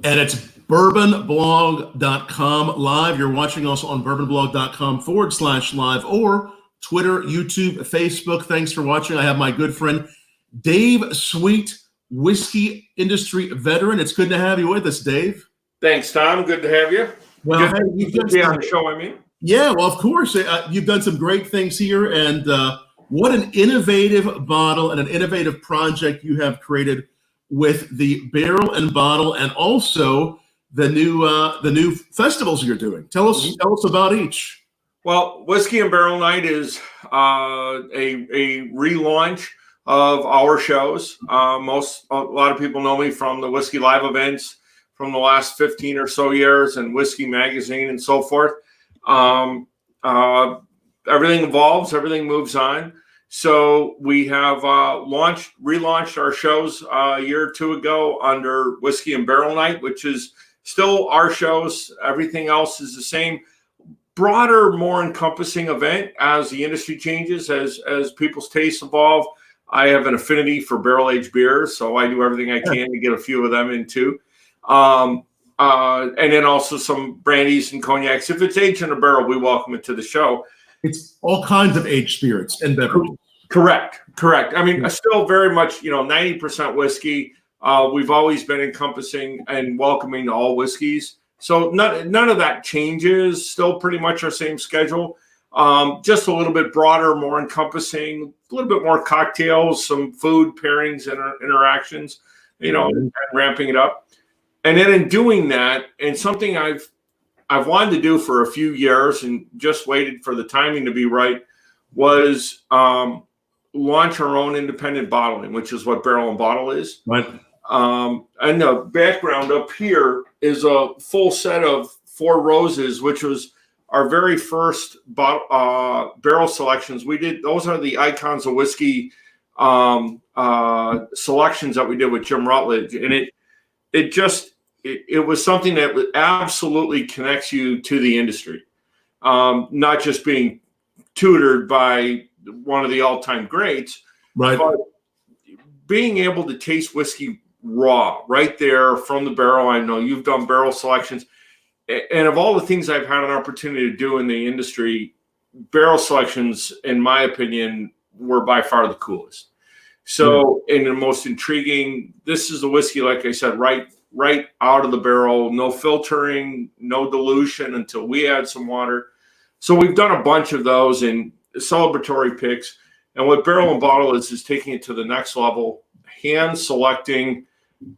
And it's bourbonblog.com live. You're watching us on bourbonblog.com/live or Twitter, YouTube, Facebook. Thanks for watching. I have my good friend Dave Stewart, whiskey industry veteran. It's good to have you with us, Dave. Thanks, Tom. Good to have you. Well, good to be on the show, I mean. Yeah, well, of course. You've done some great things here. And what an innovative bottle and an innovative project you have created with the barrel and bottle, and also the new festivals you're doing. Tell us about each. Well, Whiskey and Barrel Night is a relaunch of our shows. A lot of people know me from the Whiskey Live events from the last 15 or so years, and Whiskey Magazine and so forth. Everything evolves, everything moves on. So we have relaunched our shows a year or two ago under Whiskey and Barrel Night, which is still our shows. Everything else is the same. Broader, more encompassing event as the industry changes, as people's tastes evolve. I have an affinity for barrel-aged beers, so I do everything I can to get a few of them in too. And then also some brandies and cognacs. If it's aged in a barrel, we welcome it to the show. It's all kinds of aged spirits and beverages. Correct. I mean, still very much, 90% whiskey. We've always been encompassing and welcoming all whiskeys. So none of that changes. Still pretty much our same schedule. Just a little bit broader, more encompassing, a little bit more cocktails, some food pairings and interactions, and ramping it up. And then in doing that, and something I've wanted to do for a few years and just waited for the timing to be right, was launch our own independent bottling, which is what Barrel and Bottle is. Right. And the background up here is a full set of Four Roses, which was our very first barrel selections. We did, those are the Icons of Whiskey selections that we did with Jim Rutledge. And it was something that absolutely connects you to the industry. Not just being tutored by one of the all-time greats, right, but being able to taste whiskey raw right there from the barrel. I know you've done barrel selections, and of all the things I've had an opportunity to do in the industry, barrel selections, in my opinion, were by far the coolest. So, and the most intriguing. This is the whiskey, like I said, right out of the barrel, no filtering, no dilution until we add some water. So we've done a bunch of those in celebratory picks. And what Barrel and Bottle is taking it to the next level, hand selecting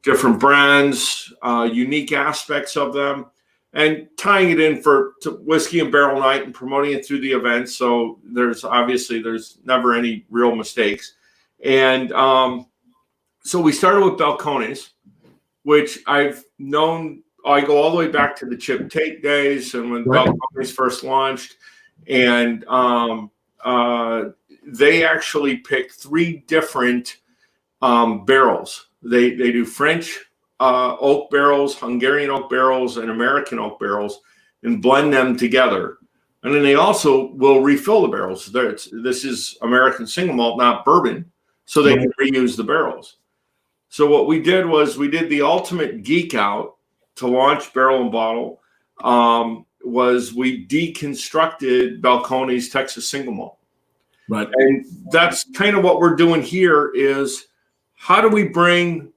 different brands, unique aspects of them, and tying it in to Whiskey and Barrel Night and promoting it through the event. So there's never any real mistakes. And so we started with Balcones, which I've known. I go all the way back to the Chip Tate days and when Balcones first launched. And they actually picked 3 different barrels. They do French oak barrels, Hungarian oak barrels, and American oak barrels, and blend them together. And then they also will refill the barrels. This is American Single Malt, not bourbon, so they can reuse the barrels. So what we did was we did the ultimate geek out to launch Barrel and Bottle. Was we deconstructed Balcones Texas Single Malt. Right. And that's kind of what we're doing here is how do we bring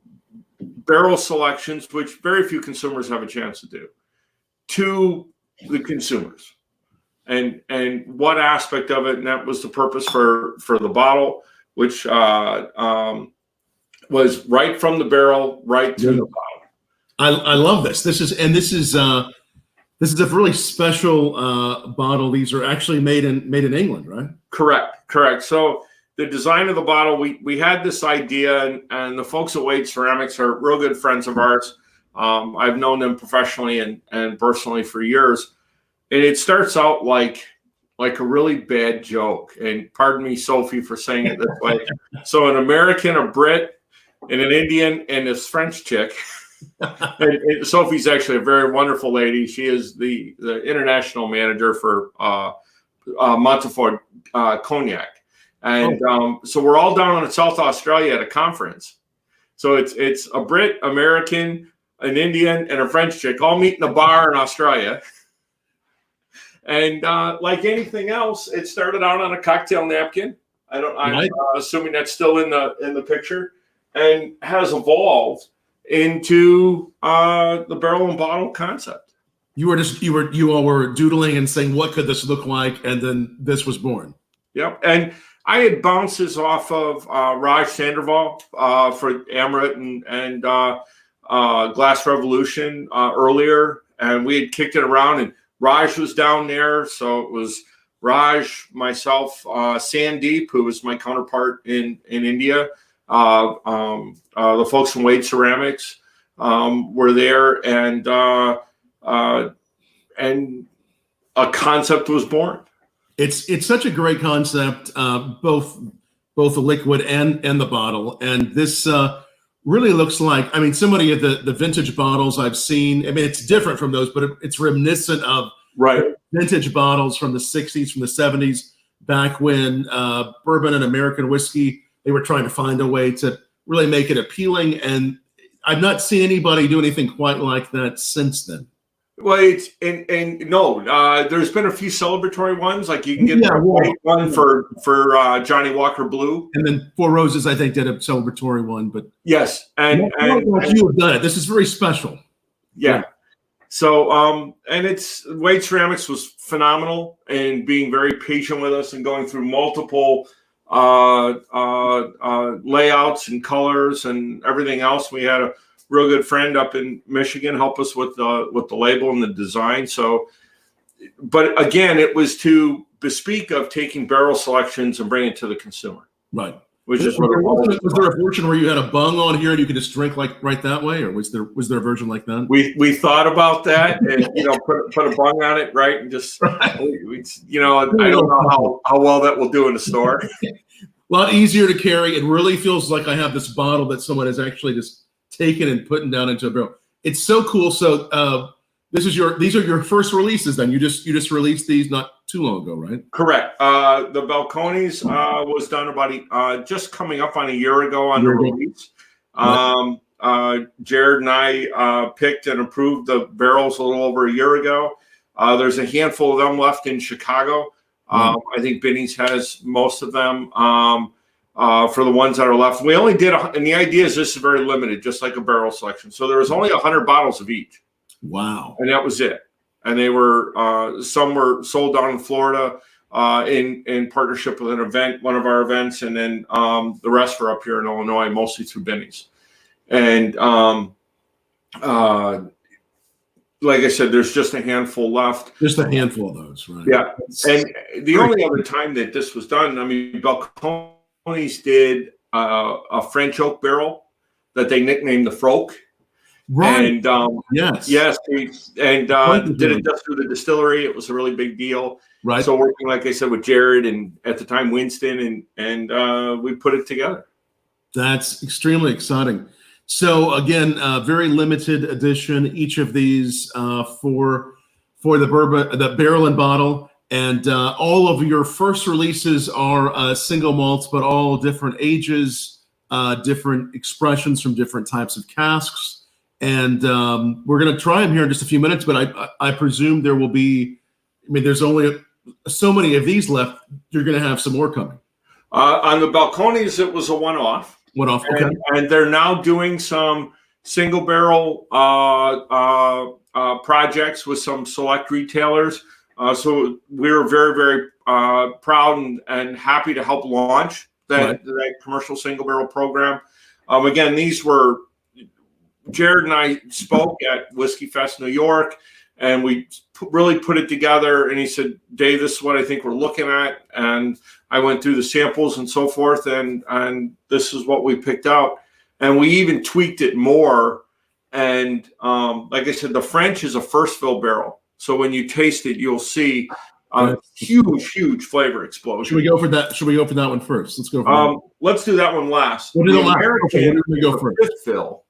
barrel selections, which very few consumers have a chance to do, to the consumers? And what aspect of it, and that was the purpose for the bottle, which was right from the barrel, right to the bottle. I love this. This is a really special bottle. These are actually made in England, right? Correct. So the design of the bottle, we had this idea, and the folks at Wade Ceramics are real good friends of ours. I've known them professionally and personally for years. And it starts out like a really bad joke. And pardon me, Sophie, for saying it this way. So an American, a Brit, and an Indian, and this French chick. And Sophie's actually a very wonderful lady. She is the international manager for Montefort Cognac. And so we're all down in South Australia at a conference. So it's a Brit, American, an Indian, and a French chick all meet in a bar in Australia. And like anything else, it started out on a cocktail napkin. I'm assuming that's still in the picture, and has evolved into the barrel and bottle concept. You all were doodling and saying, what could this look like? And then this was born. Yep. And I had bounces off of Raj Sandoval for Amaret and Glass Revolution earlier. And we had kicked it around, and Raj was down there. So it was Raj, myself, Sandeep, who was my counterpart in India. The folks from Wade Ceramics were there, and a concept was born. It's such a great concept, both the liquid and the bottle. And this really looks like, I mean, so many of the vintage bottles I've seen, I mean, it's different from those, but it's reminiscent of vintage bottles from the 60s, from the 70s, back when bourbon and American whiskey, they were trying to find a way to really make it appealing. And I've not seen anybody do anything quite like that since then. Well, there's been a few celebratory ones, like you can get the white one for Johnny Walker Blue, and then Four Roses, I think, did a celebratory one. But yes, and you have done it. This is very special. Yeah. So, and Wade Ceramics was phenomenal in being very patient with us and going through multiple layouts and colors and everything else. We had a real good friend up in Michigan help us with the label and the design. So, but again, it was to bespeak of taking barrel selections and bringing it to the consumer. Right. Which is what it was. Was there a version where you had a bung on here and you could just drink like right that way, or was there a version like that? We thought about that, and put a bung on it, right, and just I don't know how well that will do in the store. A lot easier to carry. It really feels like I have this bottle that someone has actually just taken and putting down into a barrel. It's so cool. So these are your first releases then. You just released these not too long ago, right? Correct. The Balcones was done about just coming up on a year ago on the release. Jared and I picked and approved the barrels a little over a year ago. There's a handful of them left in Chicago. I think Binny's has most of them. For the ones that are left, we only did, and the idea is this is very limited, just like a barrel selection. So there was only 100 bottles of each. Wow. And that was it. And they were, some were sold down in Florida in partnership with an event, one of our events. And then the rest were up here in Illinois, mostly through Binny's. And like I said, there's just a handful left. Just a handful of those, right? Yeah. And the only other time that this was done, I mean, Balcones did a French oak barrel that they nicknamed the Froke. Right. And yes, did it just through the distillery. It was a really big deal. Right. So working, like I said, with Jared and at the time Winston, and we put it together. That's extremely exciting. So again, very limited edition. Each of these for the bourbon, the barrel and bottle, and all of your first releases are single malts, but all different ages, different expressions from different types of casks. And we're going to try them here in just a few minutes, but I presume there will be, I mean, there's only so many of these left. You're going to have some more coming. On the Balcones, it was a one-off. One-off, okay. And they're now doing some single barrel projects with some select retailers. So we're very, very proud and happy to help launch that commercial single barrel program. Again, these were, Jared and I spoke at Whiskey Fest New York, and we really put it together. And he said, Dave, this is what I think we're looking at. And I went through the samples and so forth, and this is what we picked out. And we even tweaked it more. And like I said, the French is a first fill barrel. So when you taste it, you'll see a huge flavor explosion. Should we go for that? Should we go for that one first? Let's go for that. Let's do that one last. We'll do the American okay, we go first. Fifth fill.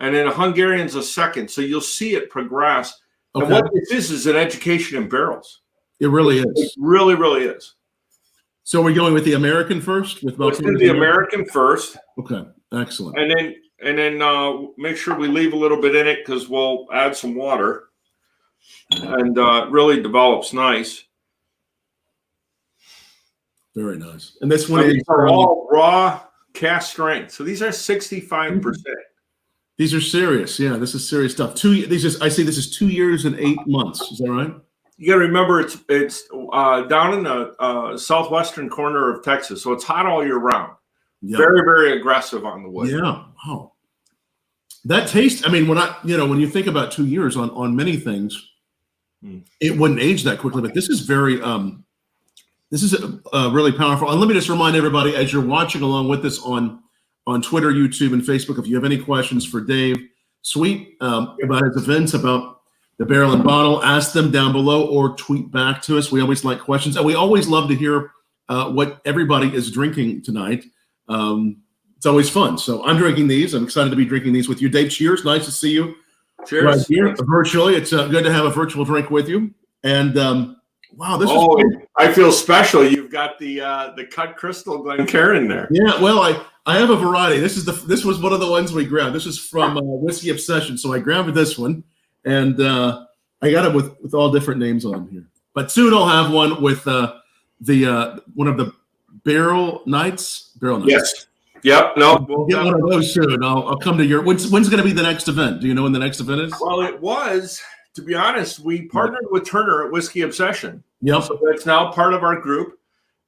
And then a Hungarian's a second. So you'll see it progress. Okay. And what this is an education in barrels. It really is. It really, really is. So we're going with the American first? Let's do the American first. Okay, excellent. And and then make sure we leave a little bit in it because we'll add some water, and it really develops nice. Very nice. And this one is all raw cask strength. So these are 65%. These are serious. Yeah, this is serious stuff. I see this is 2 years and 8 months. Is that right? You got to remember it's down in the southwestern corner of Texas, so it's hot all year round. Yeah. Very, very aggressive on the wood. Yeah. Wow. That taste. I mean, when you think about 2 years on many things, it wouldn't age that quickly. But this is very this is really powerful. And let me just remind everybody, as you're watching along with us on Twitter, YouTube, and Facebook, if you have any questions for Dave Sweet about his events, about the barrel and bottle, ask them down below or tweet back to us. We always like questions, and we always love to hear what everybody is drinking tonight. It's always fun. So I'm drinking these. I'm excited to be drinking these with you. Dave, cheers. Nice to see you. Cheers. Right here, virtually. It's good to have a virtual drink with you. And wow, this is cool. I feel special. You've got the cut crystal Glencairn there. Yeah, well, I have a variety. This was one of the ones we grabbed. This is from Whiskey Obsession. So I grabbed this one, and I got it with all different names on them here. But soon I'll have one with one of the Barrel Nights. Yes. Yep. No. We'll get one of those soon. I'll come to your. When's going to be the next event? Do you know when the next event is? Well, it was. To be honest, we partnered with Turner at Whiskey Obsession. Yep. So that's now part of our group.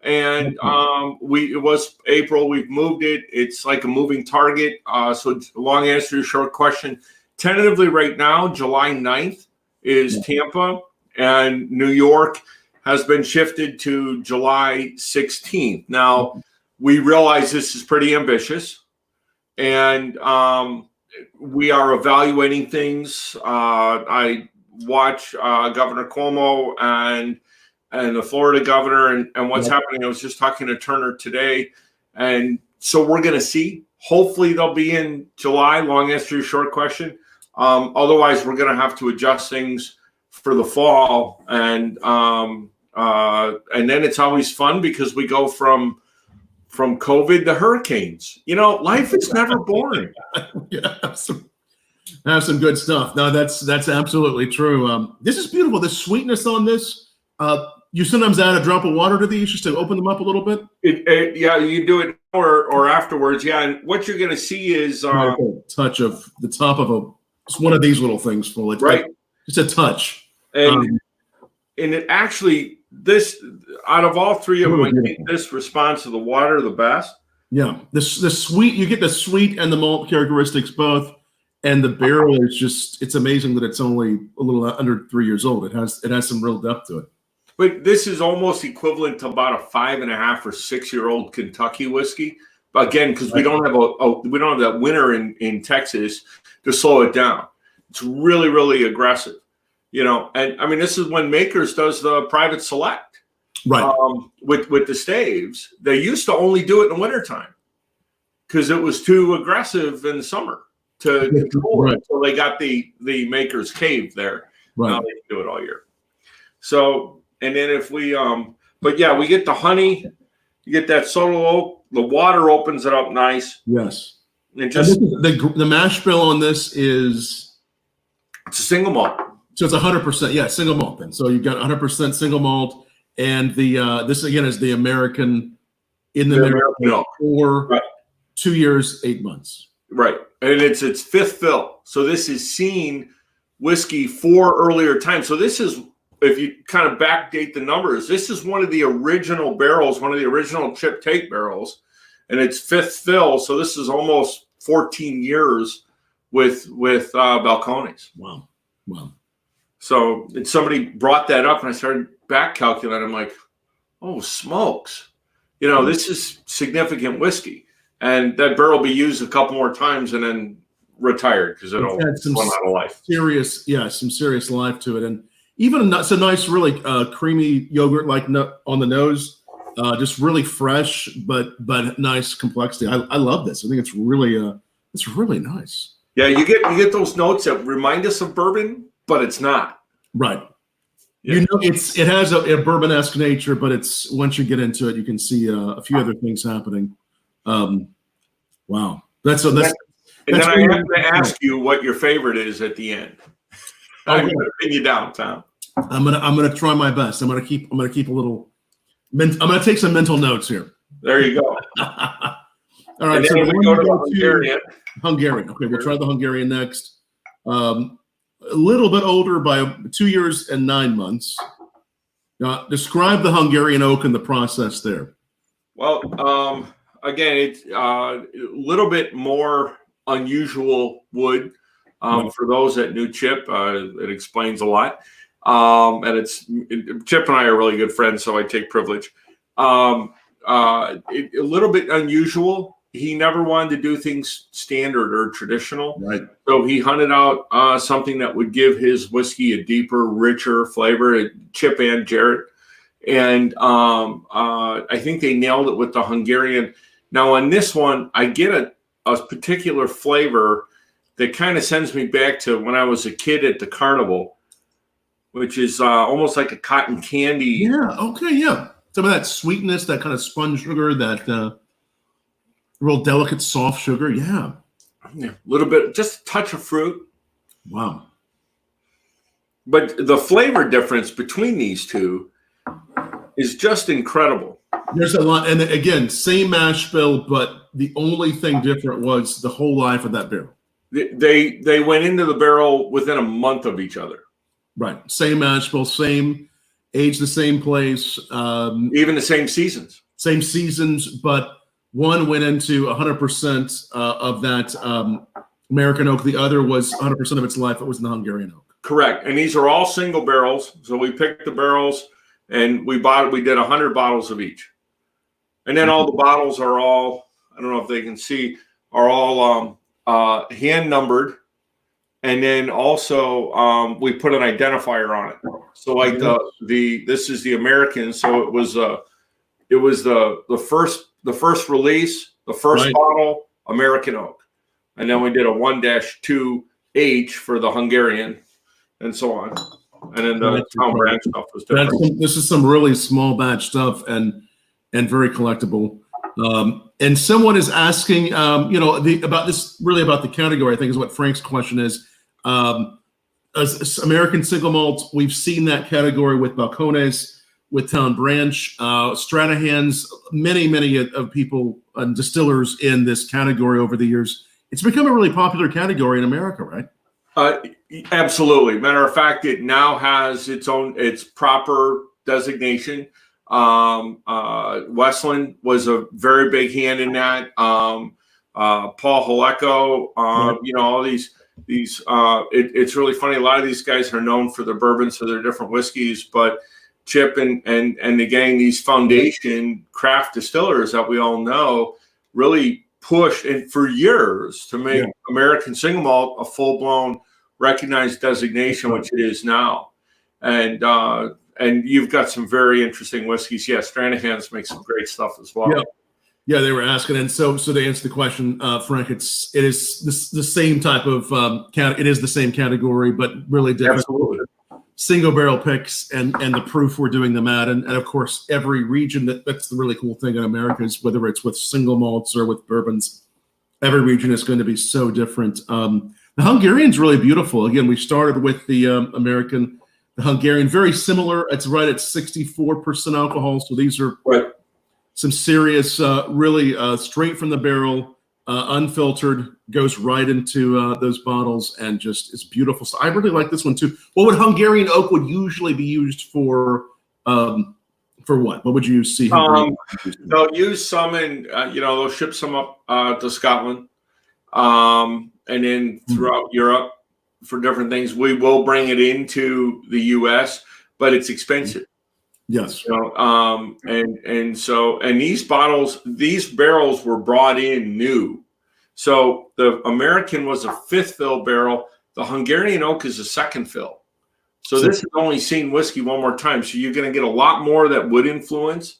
And it was April. We've moved it. It's like a moving target. So long answer to your short question. Tentatively right now, July 9th is Tampa, and New York has been shifted to July 16th. Now, we realize this is pretty ambitious, and we are evaluating things. I watch Governor Cuomo and the Florida governor and what's happening. I was just talking to Turner today, and so we're going to see. Hopefully they'll be in July. Long answer to your short question. Otherwise, we're going to have to adjust things for the fall, and then it's always fun because we go from COVID to hurricanes. Life is never boring. Yeah, have some good stuff. No, that's absolutely true. This is beautiful. The sweetness on this. You sometimes add a drop of water to these just to open them up a little bit. Yeah, you do it or afterwards. Yeah, and what you're going to see is a touch of the top of just one of these little things full. It's right, just a touch. And it actually, this out of all three of them, I think this responds to the water the best. Yeah, the sweet, you get the sweet and the malt characteristics both, and the barrel is it's amazing that it's only a little under 3 years old. It has some real depth to it. But this is almost equivalent to about a 5.5 or 6 year old Kentucky whiskey. Again, because we don't have that winter in Texas to slow it down. It's really, really aggressive. And I mean, this is when Makers does the private select, right? With the staves. They used to only do it in the wintertime because it was too aggressive in the summer to control it. So they got the Makers cave there. Right. Now they can do it all year. So, and then if we, but yeah, we get the honey, you get that subtle oak, the water opens it up nice. Yes. And just the mash bill on this is it's a single malt. So it's 100%, single malt then. So you've got 100% single malt, and this again is the American milk for 2 years, 8 months. Right, and it's its fifth fill. So this is seen whiskey 4 earlier times. So this is, if you kind of backdate the numbers, this is one of the original barrels, one of the original chip take barrels, and it's fifth fill. So this is almost 14 years with Balcones. Wow. So somebody brought that up, and I started back calculating. I'm like, oh, smokes. This is significant whiskey. And that barrel will be used a couple more times and then retired because it'll run out of life. Some serious life to it. And even it's a nice, really creamy yogurt like on the nose. Just really fresh, but nice complexity. I love this. I think it's really nice. Yeah, you get those notes that remind us of bourbon, but it's not. Right. Yeah. It has a bourbon-esque nature, but it's once you get into it, you can see a few other things happening. Wow. And then I have to ask you what your favorite is at the end. I'm going to pin you down, Tom. I'm gonna try my best. I'm gonna keep a little. I'm gonna take some mental notes here. There you go. All right, so we go to the Hungarian. Hungarian. Okay, we'll try the Hungarian next. A little bit older by 2 years and 9 months. Describe the Hungarian oak and the process there. Well, again, it's a little bit more unusual wood. For those that knew Chip, it explains a lot. And Chip and I are really good friends, so I take privilege. A little bit unusual. He never wanted to do things standard or traditional. Right. So he hunted out something that would give his whiskey a deeper, richer flavor, Chip and Jared. And I think they nailed it with the Hungarian. Now, on this one, I get a particular flavor that kind of sends me back to when I was a kid at the carnival, which is almost like a cotton candy. Yeah, okay, yeah. Some of that sweetness, that kind of sponge sugar, that real delicate, soft sugar, yeah. Yeah, a little bit, just a touch of fruit. Wow. But the flavor difference between these two is just incredible. There's a lot, and again, same mash bill, but the only thing different was the whole life of that barrel. They went into the barrel within a month of each other. Right, same mash bill, same age, the same place, even the same seasons. Same seasons, but one went into 100% of that American oak. The other was 100% of its life. It was in the Hungarian oak. Correct, and these are all single barrels. So we picked the barrels, and we did 100 bottles of each, and then all the bottles are all, I don't know if they can see, are all hand numbered. And then also we put an identifier on it. So like this is the American. So it was the first release, the first bottle, American oak, and then we did a 1-2H for the Hungarian, and so on. And then the town brand stuff was different. This is some really small batch stuff and very collectible. And someone is asking, about the category. I think is what Frank's question is. As American Single Malt, we've seen that category with Balcones, with Town Branch, Stranahan's, many of people and distillers in this category over the years. It's become a really popular category in America, right? Absolutely. Matter of fact, it now has its proper designation. Westland was a very big hand in that. Paul Haleko, all these. It's really funny. A lot of these guys are known for their bourbons, for their different whiskeys, but Chip and the gang, these foundation craft distillers that we all know, really pushed and for years to make American Single Malt a full-blown recognized designation, which it is now. And you've got some very interesting whiskeys. Yeah, Stranahan's makes some great stuff as well. Yeah, they were asking, and so to answer the question, Frank, it is the same type of it is the same category, but really different. Absolutely. Single barrel picks and the proof we're doing them at, and of course every region that's the really cool thing in America is whether it's with single malts or with bourbons, every region is going to be so different. The Hungarian's really beautiful. Again, we started with the American, the Hungarian, very similar. It's right at 64% alcohol, so these are some serious, really straight from the barrel, unfiltered, goes right into those bottles, and just it's beautiful. So I really like this one too. What would Hungarian oak would usually be used for? For what? What would you see? They'll use some in, they'll ship some up to Scotland, and then throughout Europe for different things. We will bring it into the U.S., but it's expensive. Yes. And these barrels were brought in new. So the American was a 5th fill barrel. The Hungarian oak is a 2nd fill. So this has only seen whiskey one more time. So you're going to get a lot more of that wood influence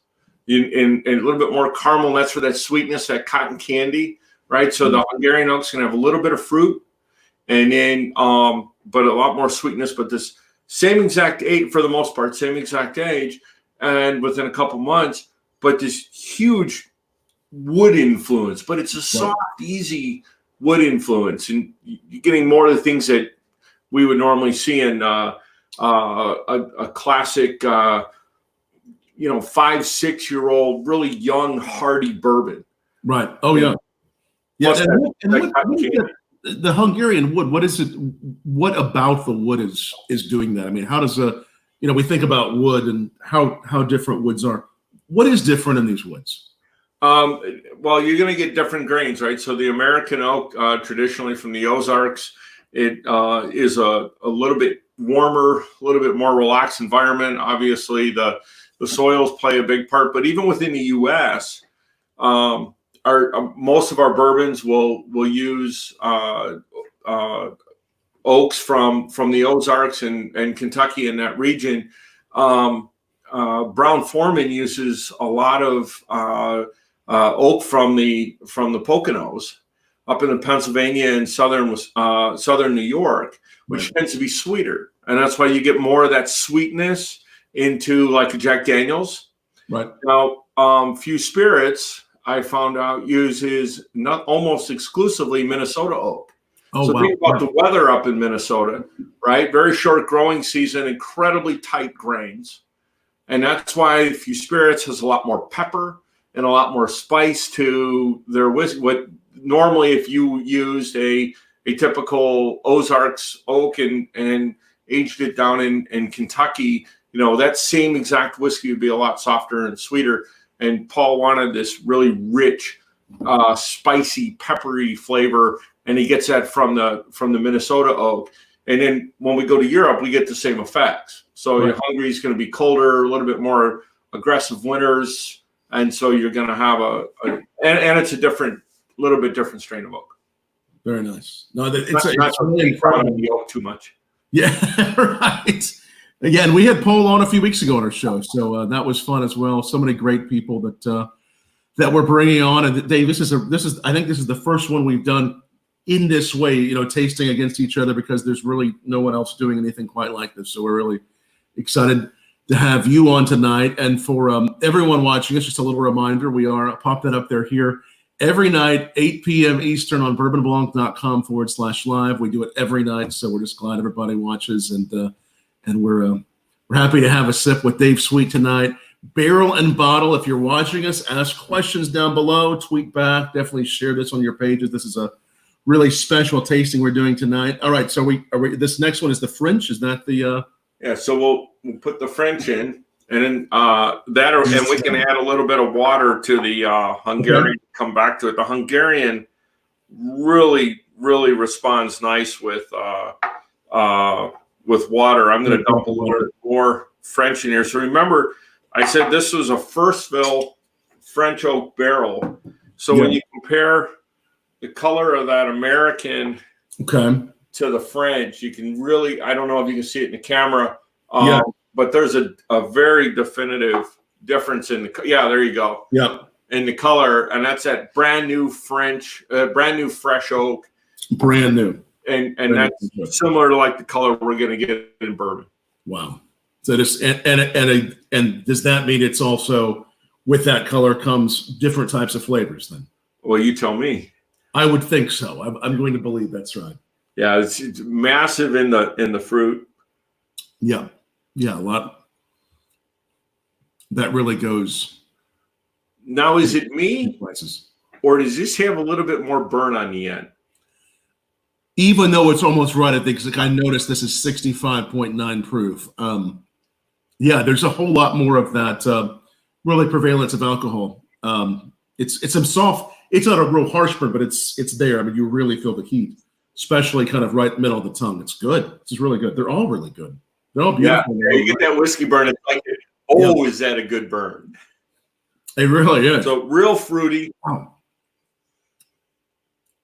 and a little bit more caramel. And that's where that sweetness, that cotton candy, right? So the Hungarian oak's going to have a little bit of fruit and then, but a lot more sweetness, but this same exact age, for the most part, same exact age, and within a couple months, but this huge wood influence. But it's a soft, easy wood influence, and you're getting more of the things that we would normally see in a classic, 5-6-year-old, really young, hardy bourbon. Right. Oh, yeah. Yeah. Plus the Hungarian wood, what is it? What about the wood is doing that? I mean, how does we think about wood and how different woods are. What is different in these woods? Well, you're going to get different grains, right? So the American oak, traditionally from the Ozarks, it is a little bit warmer, a little bit more relaxed environment. Obviously, the soils play a big part, but even within the U.S., most of our bourbons will use oaks from the Ozarks and Kentucky in that region. Brown-Forman uses a lot of oak from the Poconos up in the Pennsylvania and southern New York, which tends to be sweeter, and that's why you get more of that sweetness into like a Jack Daniel's. Right. Now, Few Spirits, I found out, uses not almost exclusively Minnesota oak. Oh, so wow. think about the weather up in Minnesota, right? Very short growing season, incredibly tight grains. And that's why Few Spirits has a lot more pepper and a lot more spice to their whiskey. What normally, if you used a typical Ozarks oak and aged it down in Kentucky, that same exact whiskey would be a lot softer and sweeter. And Paul wanted this really rich, spicy, peppery flavor, and he gets that from the Minnesota oak. And then when we go to Europe, we get the same effects. So right. Your Hungary is going to be colder, a little bit more aggressive winters, and so you're going to have and it's a little bit different strain of oak. Very nice. No, it's really incredible. The oak too much. Yeah, right. Again, we had Paul on a few weeks ago on our show, so that was fun as well. So many great people that we're bringing on. And Dave, I think this is the first one we've done in this way, tasting against each other, because there's really no one else doing anything quite like this. So we're really excited to have you on tonight. And for everyone watching us, just a little reminder, we are pop that up there here every night, 8 p.m. Eastern on bourbonblanc.com/live. We do it every night, so we're just glad everybody watches, and we're happy to have a sip with Dave Sweet tonight. Barrel and bottle. If you're watching us, ask questions down below, tweet back, definitely share this on your pages. This is a really special tasting we're doing tonight. All right, so this next one is the French. Is that the? Yeah. So we'll put the French in, and then and we can add a little bit of water to the Hungarian. Okay. Come back to it. The Hungarian really responds nice with water. I'm going to dump a little bit more French in here. So remember, I said this was a first fill French oak barrel. So when you compare the color of that American to the French, you can really, I don't know if you can see it in the camera, but there's a very definitive difference in there you go. Yep. In the color, and that's that brand new fresh oak. Brand new. And that's similar to like the color we're going to get in bourbon. Wow. So this and does that mean it's also, with that color comes different types of flavors then? Well, you tell me. I would think so. I'm going to believe that's right. Yeah, it's massive in the fruit. Yeah, a lot. That really goes. Now, is it me, or does this have a little bit more burn on the end? Even though it's almost right, I think I noticed this is 65.9 proof. There's a whole lot more of that really prevalence of alcohol. It's some soft. It's not a real harsh burn, but it's there. I mean, you really feel the heat, especially kind of right middle of the tongue. It's good. It's really good. They're all really good. They're all beautiful. Yeah, you get that whiskey burn. It's like, is that a good burn? It really is. So real fruity. Wow.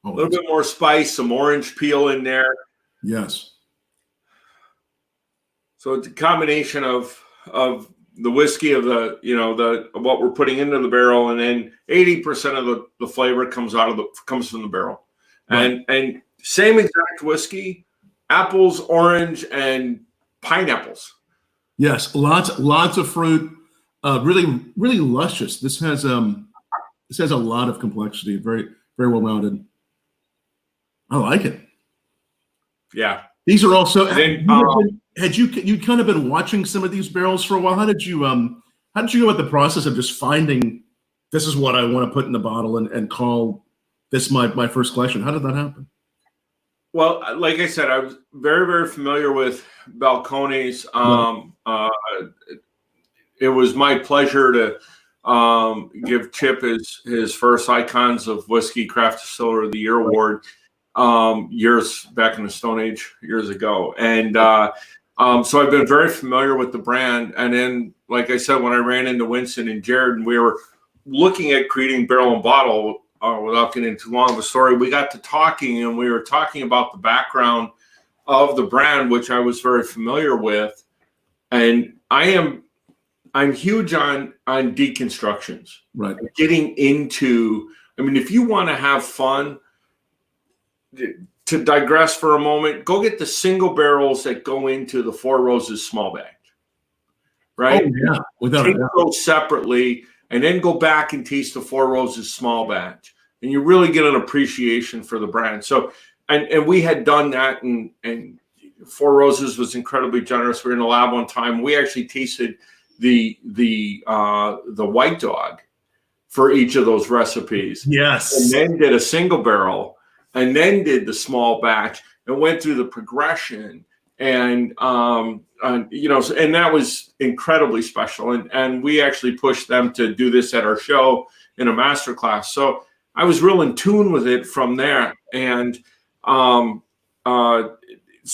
A little bit more spice, some orange peel in there. Yes. So it's a combination of the whiskey, of what we're putting into the barrel, and then 80% of the flavor comes from the barrel. Right. And same exact whiskey, apples, orange, and pineapples. Yes, lots of fruit. Really luscious. This has a lot of complexity. Very, very well rounded. I like it. Yeah. These are also. Then, had you kind of been watching some of these barrels for a while? How did you go with the process of just finding this is what I want to put in the bottle and call this my first collection? How did that happen? Well, like I said, I was very, very familiar with Balcones. It was my pleasure to give Chip his first Icons of Whiskey Craft Distiller of the Year award years back in the Stone Age, years ago. And so I've been very familiar with the brand. And then, like I said, when I ran into Winston and Jared and we were looking at creating Barrel and Bottle, without getting too long of a story, we got to talking and we were talking about the background of the brand, which I was very familiar with. And I'm huge on deconstructions, right? Getting into, I mean, if you want to have fun, to digress for a moment, go get the single barrels that go into the Four Roses small batch, right? Oh, yeah, without take those separately, and then go back and taste the Four Roses small batch, and you really get an appreciation for the brand. So, and we had done that, and Four Roses was incredibly generous. We were in the lab one time. We actually tasted the White Dog for each of those recipes. Yes, and then did a single barrel, and then did the small batch, and went through the progression. And and that was incredibly special. And we actually pushed them to do this at our show in a master class. So I was real in tune with it from there. And so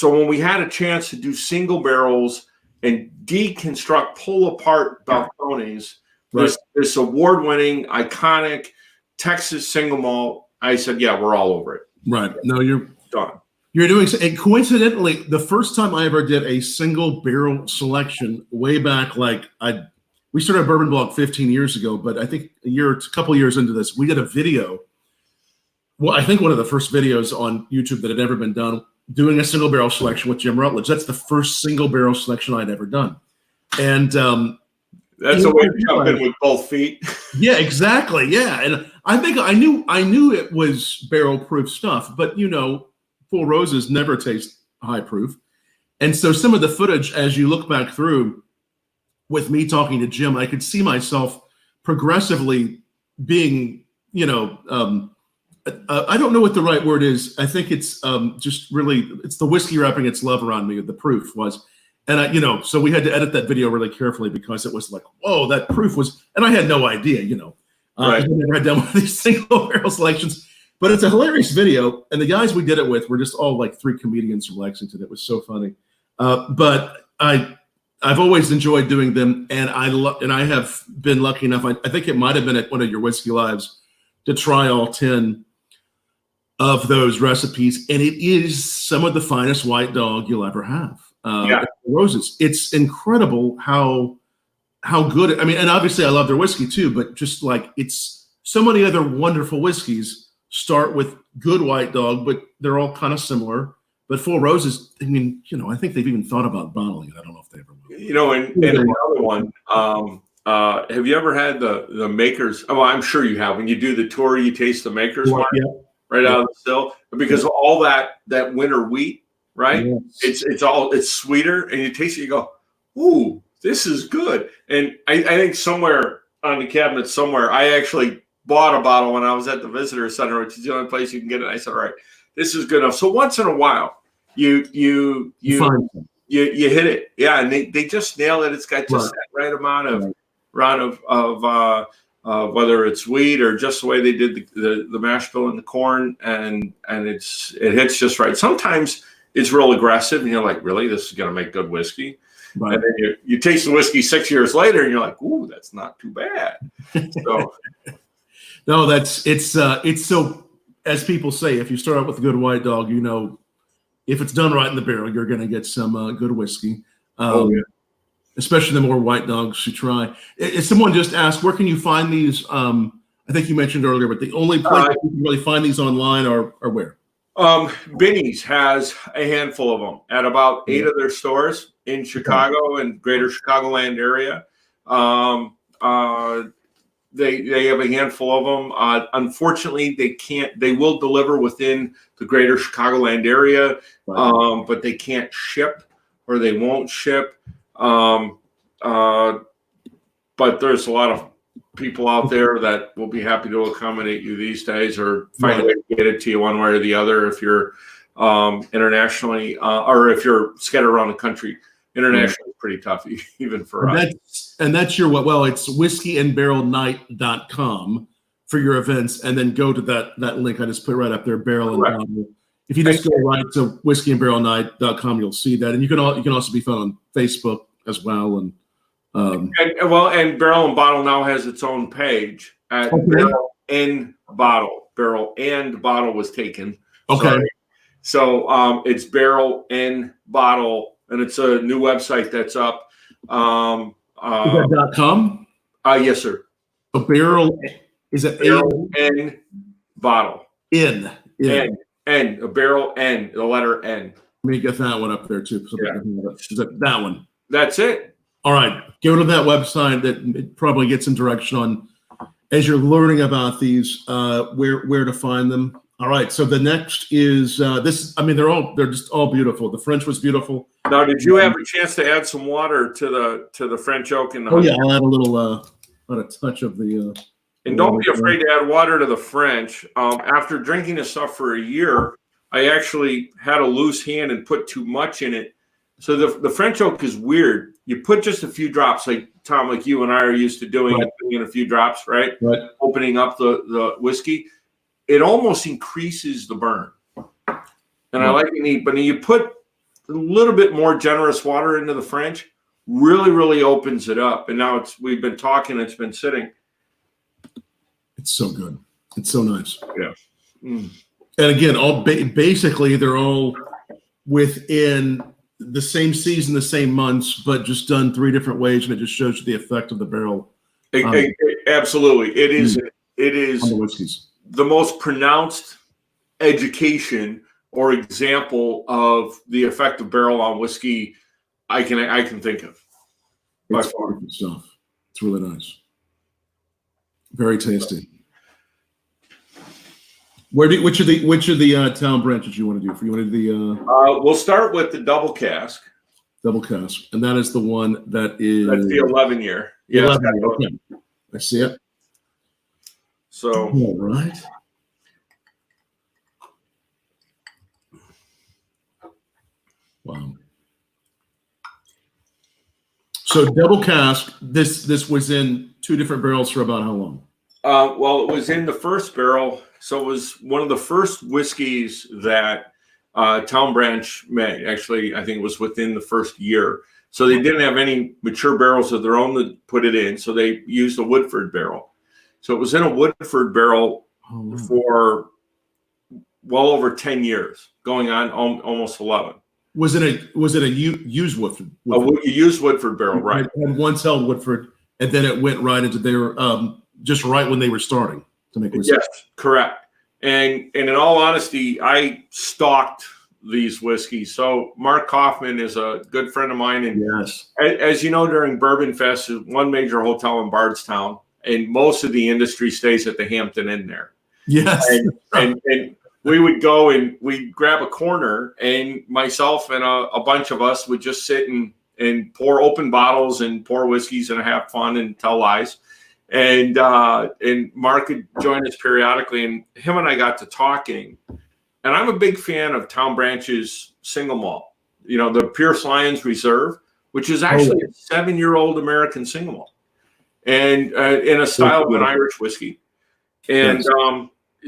when we had a chance to do single barrels and deconstruct, pull apart Balcones, this award-winning, iconic Texas single malt, I said, yeah, we're all over it. Right. No, you're done. You're doing, and coincidentally, the first time I ever did a single barrel selection way back, we started Bourbon Blog 15 years ago, but I think a couple years into this, we did a video. Well, I think one of the first videos on YouTube that had ever been done, doing a single barrel selection with Jim Rutledge. That's the first single barrel selection I'd ever done. And that's a way to jump in with both feet. Yeah, exactly. Yeah. And I think I knew it was barrel proof stuff, but Four Roses never taste high proof. And so some of the footage, as you look back through with me talking to Jim, I could see myself progressively being, I don't know what the right word is. I think it's just really, it's the whiskey wrapping its love around me, the proof was. And so we had to edit that video really carefully because it was like, whoa, that proof was, and I had no idea, right. I never had done one of these single barrel selections. But it's a hilarious video, and the guys we did it with were just all like three comedians from Lexington. It was so funny. But I've always enjoyed doing them, and I have been lucky enough. I think it might have been at one of your Whiskey Lives to try all 10 of those recipes, and it is some of the finest White Dog you'll ever have. Roses. It's incredible how good. I mean, and obviously I love their whiskey too, but just like it's so many other wonderful whiskeys start with good White Dog, but they're all kind of similar. But Four Roses, I mean, I think they've even thought about bottling it. I don't know if they ever will. And another one, have you ever had the Makers? Oh, I'm sure you have. When you do the tour, you taste the Makers wine out of the still, because all that winter wheat, right? Yes. It's sweeter, and you taste it, you go, ooh, this is good. And I think somewhere on the cabinet somewhere, I actually bought a bottle when I was at the Visitor Center, which is the only place you can get it. I said, all right, this is good enough. So once in a while, you hit it. Yeah. And they just nail it. It's got just that right amount of whether it's wheat or just the way they did the mash bill and the corn, and it hits just right. Sometimes it's real aggressive and you're like, really, this is going to make good whiskey. Right. And then you taste the whiskey 6 years later and you're like, ooh, that's not too bad. So no, it's so, as people say, if you start out with a good White Dog, if it's done right in the barrel, you're going to get some good whiskey. Especially the more White Dogs you try. If someone just asked, where can you find these? I think you mentioned earlier, but the only place you can really find these online are where? Binny's has a handful of them at about 8 of their stores in Chicago and greater Chicagoland area. They have a handful of them. Unfortunately, they can't. They will deliver within the greater Chicagoland area, but they can't ship, or they won't ship. But there's a lot of people out there that will be happy to accommodate you these days, or find a way to get it to you one way or the other. If you're internationally, or if you're scattered around the country. Internationally, it's pretty tough, even for us. That's your it's whiskeyandbarrelnight.com for your events, and then go to that link I just put right up there, Barrel and Bottle. If you just go right to whiskeyandbarrelnight.com, you'll see that, and you can also be found on Facebook as well. And Barrel and Bottle now has its own page at Barrel and Bottle. Barrel and Bottle was taken. Okay. So it's Barrel and Bottle. And it's a new website that's up. Is that .com? Yes, sir. A barrel is it barrel N bottle. N. A barrel N, the letter N. Let me get that one up there too. Is that one? That's it. All right. Go to that website. That probably gets some direction on, as you're learning about these, where to find them. All right. So the next is this. I mean, they're just all beautiful. The French was beautiful. Now, did you have a chance to add some water to the French oak and the? Oh yeah, I'll add a little, a touch of the. And don't be afraid to add water to the French. After drinking this stuff for a year, I actually had a loose hand and put too much in it. So the French oak is weird. You put just a few drops, like Tom, like you and I are used to doing, putting in a few drops, right? Opening up the whiskey. It almost increases the burn. And I like it neat. But when you put a little bit more generous water into the French, really, really opens it up. And now we've been talking, it's been sitting. It's so good. It's so nice. Yeah. And again, basically they're all within the same season, the same months, but just done 3 different ways, and it just shows you the effect of the barrel. Absolutely. It is on the whiskeys. The most pronounced education or example of the effect of barrel on whiskey I can think of. It's wonderful stuff. It's really nice. Very tasty. Which of the town branches you want to do? You want to do the? We'll start with the double cask. Double cask, and that is the one that is. That's the 11 year. Yeah, 11 year. Okay. I see it. So. All right. Wow. So double cask. This was in 2 different barrels for about how long? Well, it was in the first barrel. So it was one of the first whiskeys that Town Branch made. Actually, I think it was within the first year. So they didn't have any mature barrels of their own to put it in. So they used a Woodford barrel. So it was in a Woodford barrel for well over 10 years, going on almost 11. Was it a used Woodford? You used Woodford barrel, right? And once held Woodford, and then it went right into their just right when they were starting to make whiskey. Yes, correct. And in all honesty, I stalked these whiskeys. So Mark Kaufman is a good friend of mine, and yes, as you know, during Bourbon Fest, one major hotel in Bardstown, and most of the industry stays at the Hampton Inn there. Yes, and we would go and we'd grab a corner, and myself and a bunch of us would just sit and pour open bottles and pour whiskeys and have fun and tell lies. And Mark would join us periodically, and him and I got to talking. And I'm a big fan of Town Branch's single malt, the Pierce Lyons Reserve, which is actually a 7-year-old American single malt, and in a style of an Irish whiskey. And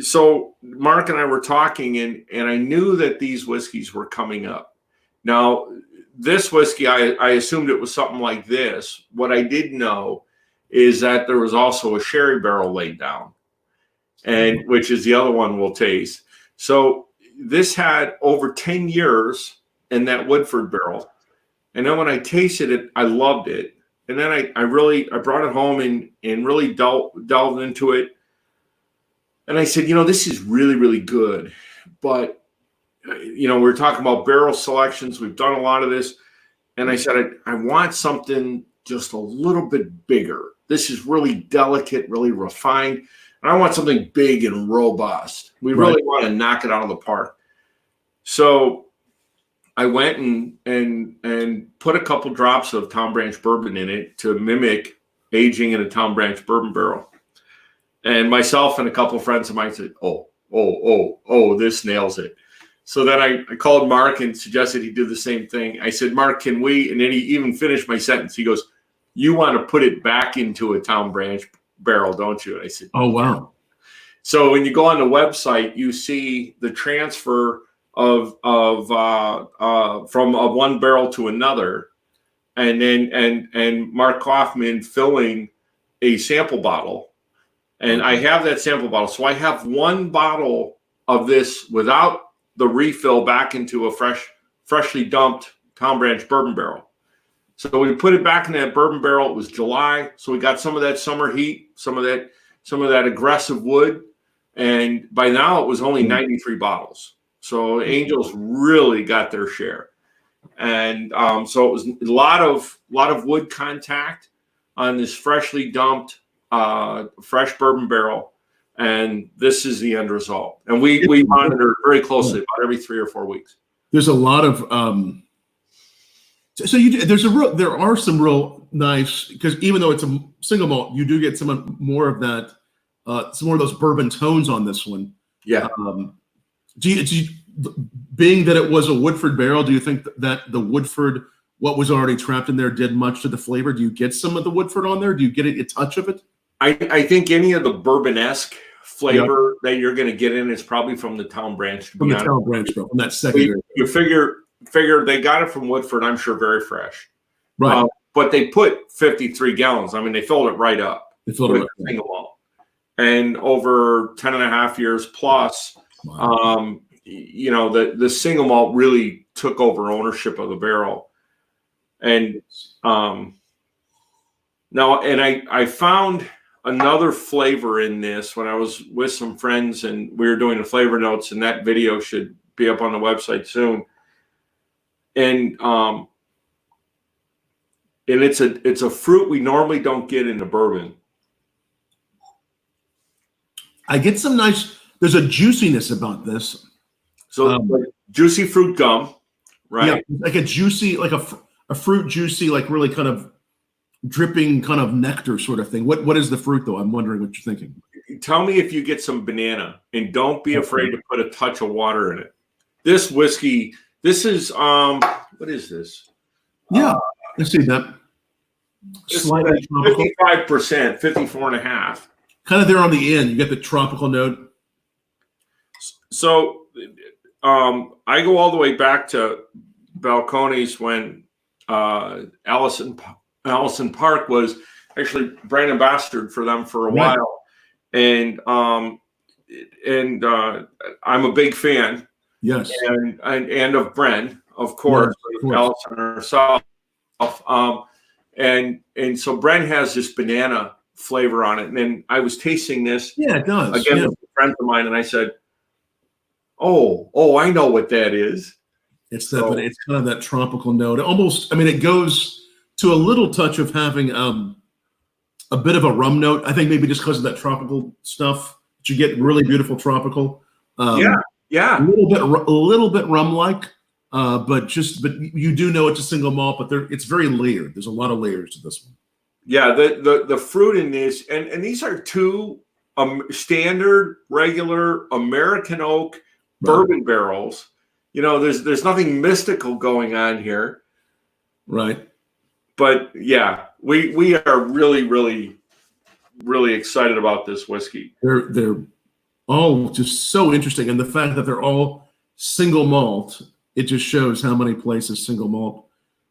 so Mark and I were talking, and I knew that these whiskeys were coming up. Now, this whiskey, I assumed it was something like this. What I did know is that there was also a sherry barrel laid down, and which is the other one we'll taste. So this had over 10 years in that Woodford barrel. And then when I tasted it, I loved it. And then I brought it home and really delved into it. And I said, this is really, really good. But, we're talking about barrel selections. We've done a lot of this. And I said, I want something just a little bit bigger. this is really delicate, really refined, and I want something big and robust. We really want to knock it out of the park. So I went and put a couple drops of Tom Branch bourbon in it to mimic aging in a Tom Branch bourbon barrel. And myself and a couple of friends of mine said, oh, this nails it. So then I called Mark and suggested he do the same thing. I said, Mark, can we? And then he even finished my sentence. He goes, you want to put it back into a Tom Branch barrel, don't you? And I said, oh, wow. So when you go on the website, you see the transfer of from one barrel to another, and then and Mark Kaufman filling a sample bottle, and I have that sample bottle. So I have one bottle of this without the refill back into a freshly dumped Tom Branch bourbon barrel. So we put it back in that bourbon barrel. It was July, so we got some of that summer heat, some of that aggressive wood, and by now it was only 93 bottles. So Angels really got their share, and so it was a lot of wood contact on this freshly dumped fresh bourbon barrel, and this is the end result. And we monitor very closely about every 3 or 4 weeks. There's a lot of there are some real nice, because even though it's a single malt, you do get some more of that, some more of those bourbon tones on this one. Yeah. Being that it was a Woodford barrel, do you think that the Woodford, what was already trapped in there, did much to the flavor? Do you get some of the Woodford on there? Do you get a touch of it? I think any of the bourbon-esque flavor that you're going to get in is probably from the Tom Branch. From the Tom Branch barrel, from that secondary. You figure they got it from Woodford, I'm sure, very fresh. Right. But they put 53 gallons. I mean, they filled it right up. They filled it right single malt. And over 10 and a half years plus, wow. The single malt really took over ownership of the barrel. And I found another flavor in this when I was with some friends and we were doing the flavor notes, and that video should be up on the website soon. And it's a fruit we normally don't get in the bourbon. I get some there's a juiciness about this. So like juicy fruit gum, right? Yeah, like a juicy, like a fruit juicy, like really kind of dripping kind of nectar sort of thing. What is the fruit though? I'm wondering what you're thinking. Tell me if you get some banana, and don't be afraid to put a touch of water in it. This whiskey, this is what is this? Yeah, let's see that. Slightly 55%, 54.5. Kind of there on the end, you get the tropical note. So I go all the way back to Balcones when Allison Park was actually brand ambassador for them for a while, and I'm a big fan. Yes, and of Bren, of course, Allison herself, and so Bren has this banana flavor on it, and then I was tasting this. Yeah, it does. Again with a friend of mine, and I said, "Oh, I know what that is." It's kind of that tropical note. Almost, I mean, it goes to a little touch of having a bit of a rum note. I think maybe just because of that tropical stuff, you get really beautiful tropical. Yeah, a little bit rum-like, but you do know it's a single malt, but it's very layered. There's a lot of layers to this one. Yeah, the fruit in this, and these are two standard, regular American oak bourbon barrels. There's nothing mystical going on here, right? But yeah, we are really, really, really excited about this whiskey. They're all just so interesting, and the fact that they're all single malt, it just shows how many places single malt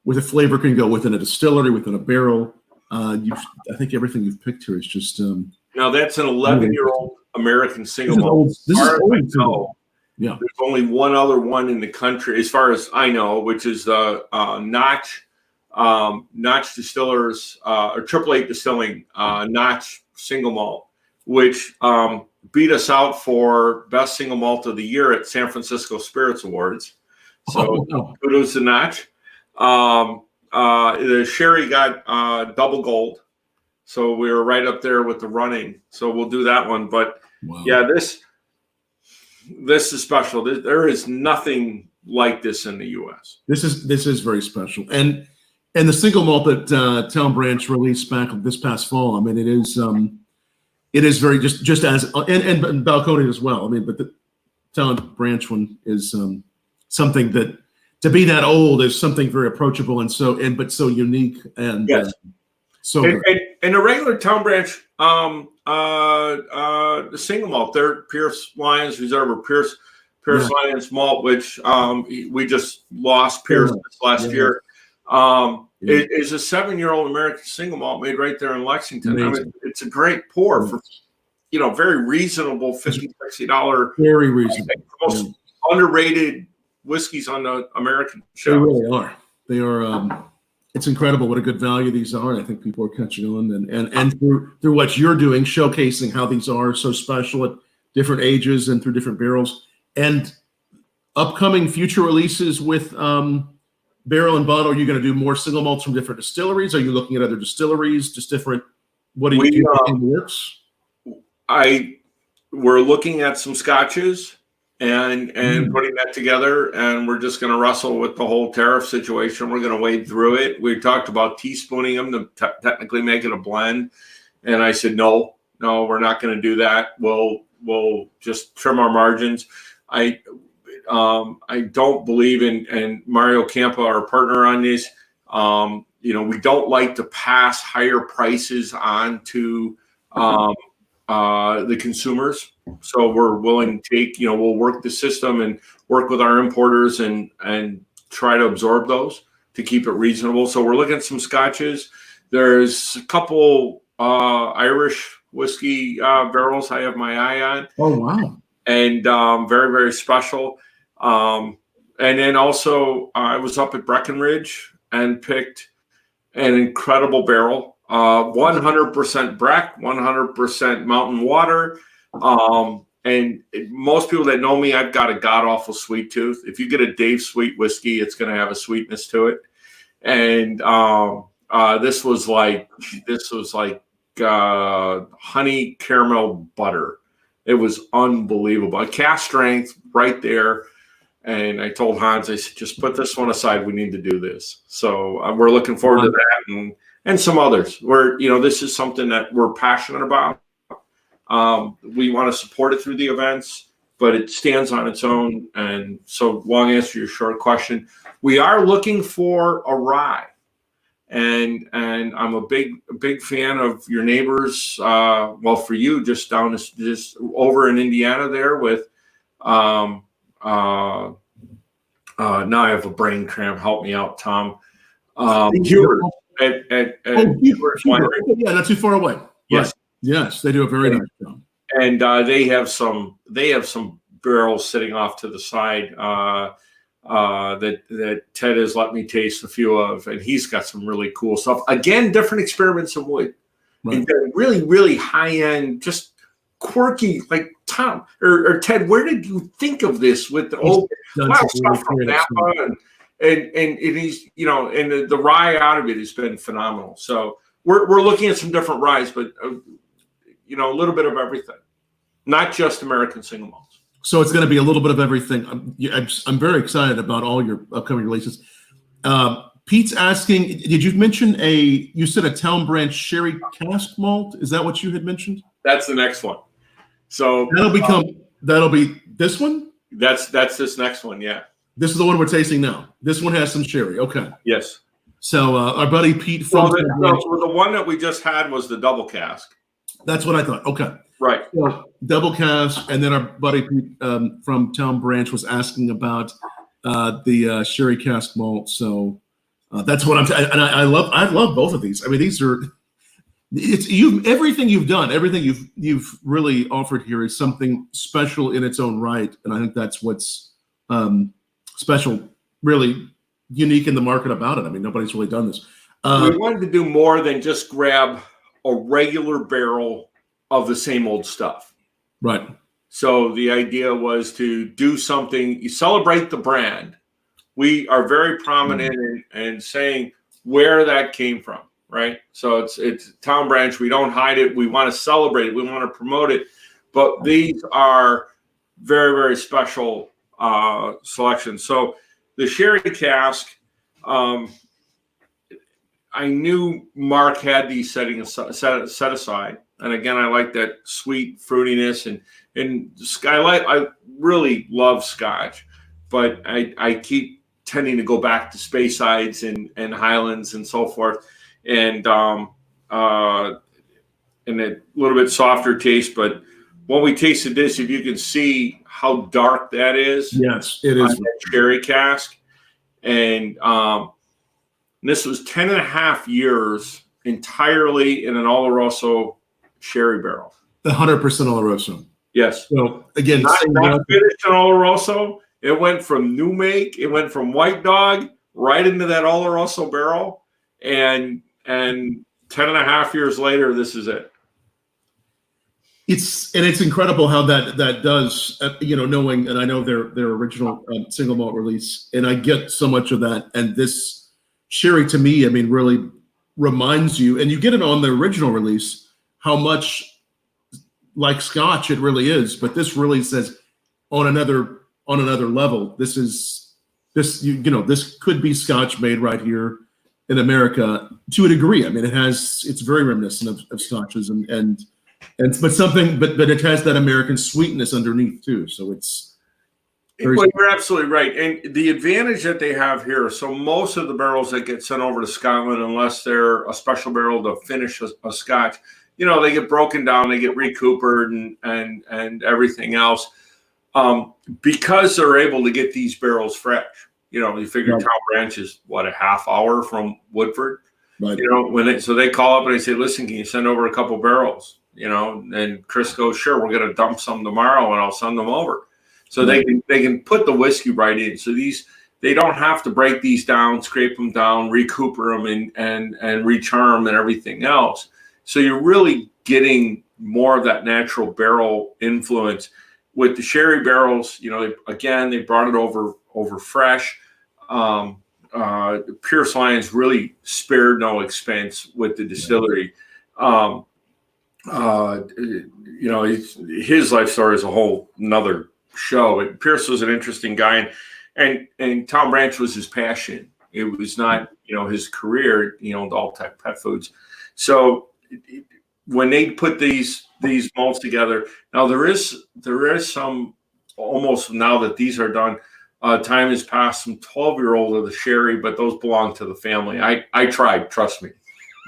with a flavor can go within a distillery, within a barrel. I think everything you've picked here is just. Now that's an 11-year-old American single malt. This is old. Yeah, there's only one other one in the country, as far as I know, which is the Notch Distillers or 888 Distilling Notch Single Malt, which beat us out for best single malt of the year at San Francisco Spirits Awards. So kudos to Notch. The sherry got double gold. So we were right up there with the running. So we'll do that one. But Wow. yeah, this is special. There is nothing like this in the U.S. This is very special. And the single malt that Town Branch released back this past fall. I mean, it is very just as and Balcones as well. I mean, but the Town Branch one is something that, to be that old, is something very approachable and so unique and yes. And a regular Town Branch, the single malt, they're Pierce Lyons Reserve or Pierce Lyons Malt, which we just lost Pierce this last year. It is a 7-year-old American single malt made right there in Lexington. I mean, it's a great pour for very reasonable $50-$60. Very reasonable. Most underrated whiskeys on the American shelf. They really are. They are. It's incredible what a good value these are. And I think people are catching on, and through what you're doing, showcasing how these are so special at different ages and through different barrels, and upcoming future releases with barrel and bottle. Are you going to do more single malts from different distilleries? Are you looking at other distilleries? Just different. What do you think in the works? We're looking at some scotches and putting that together, and we're just going to wrestle with the whole tariff situation. We're going to wade through it. We talked about teaspooning them to technically make it a blend, and I said no, we're not going to do that. We'll just trim our margins. I don't believe in, and Mario Campa, our partner on this, we don't like to pass higher prices on to the consumers. So we're willing to take, we'll work the system and work with our importers and try to absorb those to keep it reasonable. So we're looking at some scotches. There's a couple Irish whiskey barrels I have my eye on. Oh, wow. And very, very special. And then also I was up at Breckenridge and picked an incredible barrel. 100% Breck, 100% mountain water. And most people that know me, I've got a god-awful sweet tooth. If you get a Dave Sweet whiskey, it's going to have a sweetness to it. And this was like honey caramel butter. It was unbelievable. A cask strength right there. And I told Hans, I said, just put this one aside. We need to do this. So we're looking forward to that and some others where, this is something that we're passionate about. We want to support it through the events, but it stands on its own. And so, long answer to your short question, we are looking for a rye, and I'm a big fan of your neighbors. For you, just over in Indiana there with. Now I have a brain cramp. Help me out, Tom. Hubert at yeah, not too far away. Yes. Right. Yes, they do a very nice job. And they have some barrels sitting off to the side that Ted has let me taste a few of, and he's got some really cool stuff. Again, different experiments in wood. Right. And really, really high end, just quirky, like Tom or Ted. Where did you think of this with the old stuff from Napa and he's and the rye out of it has been phenomenal. So we're looking at some different ryes, but. A little bit of everything, not just American single malts. So it's going to be a little bit of everything. I'm very excited about all your upcoming releases. Pete's asking, did you mention you said a Town Branch Sherry Cask malt? Is that what you had mentioned? That's the next one. So that'll be this one? That's this next one, yeah. This is the one we're tasting now. This one has some sherry. Okay. Yes. So our buddy Pete from the one that we just had was the double cask. That's what I thought. Okay. Right. So, double cask, and then our buddy Pete from Town Branch was asking about the sherry cask malt. So that's what and I love both of these. I mean, these are everything you've done, everything you've really offered here is something special in its own right, and I think that's what's special, really unique in the market about it. I mean, nobody's really done this. We wanted to do more than just grab a regular barrel of the same old stuff. Right. So the idea was to do something, you celebrate the brand. We are very prominent in saying where that came from. right? So it's Town Branch. We don't hide it. We want to celebrate it. We want to promote it. But these are very, very special selections. So the sherry cask, I knew Mark had these set aside. And again, I like that sweet fruitiness and I really love Scotch, but I keep tending to go back to Speysides and Highlands and so forth, and a little bit softer taste. But when we tasted this, if you can see how dark that is, yes, it is sherry cask, and this was 10 and a half years entirely in an Oloroso sherry barrel. The 100% Oloroso. Yes. So again, not finished in Oloroso. It went from new make. It went from White Dog right into that Oloroso barrel, and 10 and a half years later, this is it. It's incredible how that does, knowing, and I know their original single malt release, and I get so much of that. And this sherry, to me, I mean, really reminds you, and you get it on the original release, how much like Scotch it really is. But this really says on another level. This could be Scotch made right here in America to a degree. I mean, it's very reminiscent of Scotches but it has that American sweetness underneath too. So you're absolutely right. And the advantage that they have here, so most of the barrels that get sent over to Scotland, unless they're a special barrel to finish a Scotch, they get broken down, they get recoopered and everything else. Because they're able to get these barrels fresh. You figure Town Branch is a half hour from Woodford. Right. So they call up and they say, listen, can you send over a couple barrels? And Chris goes, sure, we're going to dump some tomorrow and I'll send them over. So they can put the whiskey right in. So they don't have to break these down, scrape them down, recooper them and recharm them and everything else. So you're really getting more of that natural barrel influence. With the sherry barrels, they brought it over fresh. Pierce Lyons really spared no expense with the distillery. His life story is a whole another show. But Pierce was an interesting guy, and Town Branch was his passion. It was not, his career. He owned Alltech Pet Foods. So when they put these malts together, now there is some, almost now that these are done, time has passed, some 12-year-old of the sherry, but those belong to the family. I tried, trust me.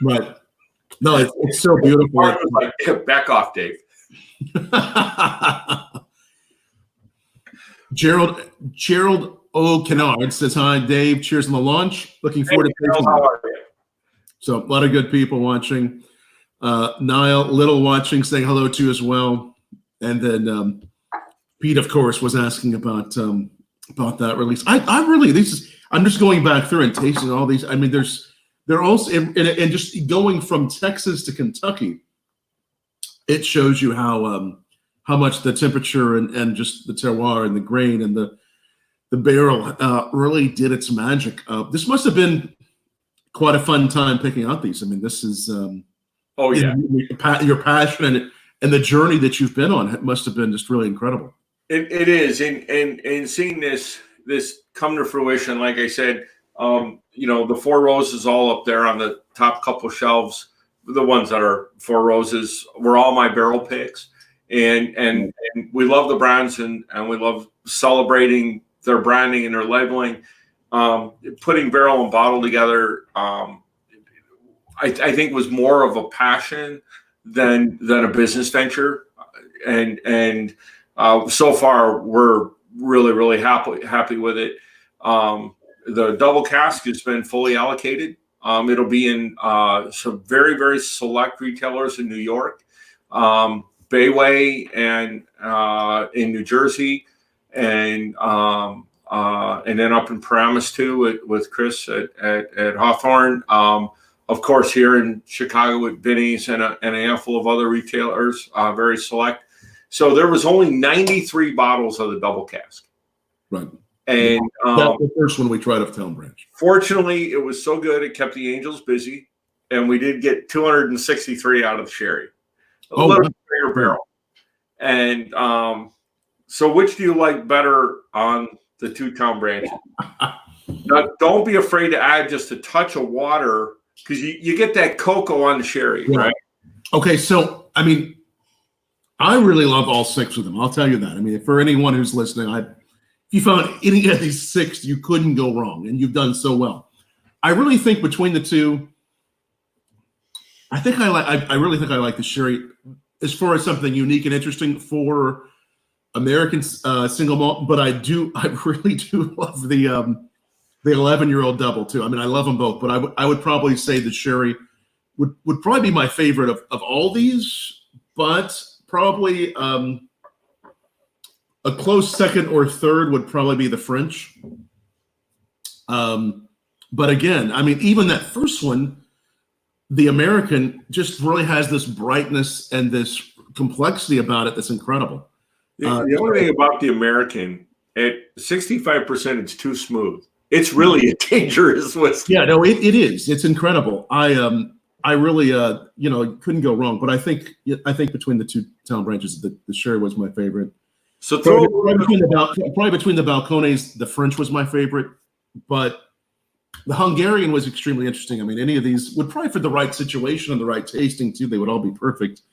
Right. No, it's so beautiful. Like, back off, Dave. Gerald O. Kennard says, hi, Dave. Cheers on the launch. Looking forward to tasting it. So a lot of good people watching. Niall Little watching, saying hello to you as well. And then Pete, of course, was asking about that release. I'm just going back through and tasting all these. I mean, they're also, and just going from Texas to Kentucky, it shows you how much the temperature and just the terroir and the grain and the barrel really did its magic. This must have been quite a fun time picking out these. I mean, this is your passion and the journey that you've been on. It must have been just really incredible. It is, and seeing this come to fruition, like I said, the Four Roses all up there on the top couple shelves. The ones that are Four Roses were all my barrel picks, and we love the brands and we love celebrating their branding and their labeling. Putting barrel and bottle together, I think was more of a passion than a business venture, and so far we're really happy with it. The double cask has been fully allocated. It'll be in some very, very select retailers in New York, Bayway, and in New Jersey, and then up in Paramus too with Chris at Hawthorne. Of course, here in Chicago with Vinny's and a handful of other retailers, very select. So there was only 93 bottles of the double cask. Right. And that's the first one we tried off Town Branch. Fortunately, it was so good it kept the Angels busy. and we did get 263 out of the sherry. A Oh, little wow. bigger barrel. And so which do you like better on the two town branches? Now, don't be afraid to add just a touch of water, because you get that cocoa on the sherry, right? Okay, so I mean, I really love all 6 of them. I'll tell you that. I mean, for anyone who's listening, if you found any of these 6, you couldn't go wrong, and you've done so well. I really think between the two, I really think I like the sherry as far as something unique and interesting for American single malt. But I really do love the 11-year-old double too. I mean, I love them both, but I would probably say the sherry would probably be my favorite of all these, but probably a close second or third would probably be the French. But again, I mean, even that first one, the American just really has this brightness and this complexity about it that's incredible. The only thing about the American, at 65%, it's too smooth. It's really a dangerous whiskey. Yeah, no, it is. It's incredible. I really, couldn't go wrong. But I think between the two town branches, the sherry was my favorite. So probably between the Balcones, the French was my favorite. But the Hungarian was extremely interesting. I mean, any of these would probably, for the right situation and the right tasting too, they would all be perfect.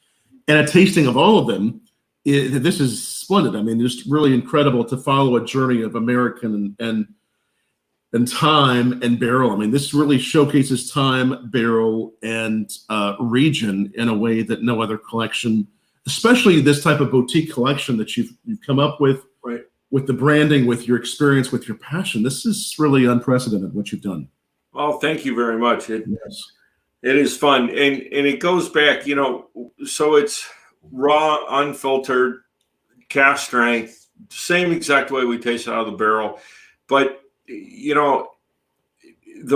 And a tasting of all of them, this is splendid. I mean, just really incredible to follow a journey of American and time and barrel. I mean, this really showcases time, barrel, and region in a way that no other collection, especially this type of boutique collection that you've come up with, right, with the branding, with your experience, with your passion. This is really unprecedented what you've done. Well, thank you very much. Yes. It is fun, and it goes back, so it's raw, unfiltered, cask strength, same exact way we taste it out of the barrel. But the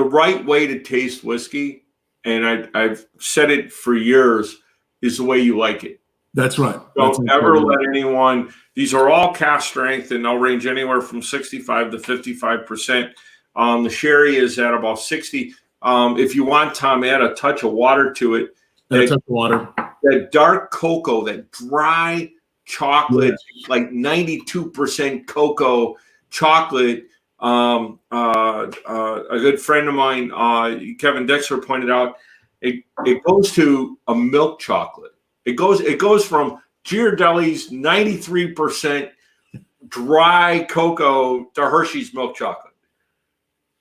right way to taste whiskey, and I've said it for years, is the way you like it. That's right. Don't ever let anyone. These are all cask strength, and they'll range anywhere from 65 to 55%. The sherry is at about 60. If you want, Tom, add a touch of water to it. A touch of water. That dark cocoa, that dry chocolate, like 92% cocoa chocolate. A good friend of mine, Kevin Dexter, pointed out it goes to a milk chocolate. It goes from Ghirardelli's 93% dry cocoa to Hershey's milk chocolate,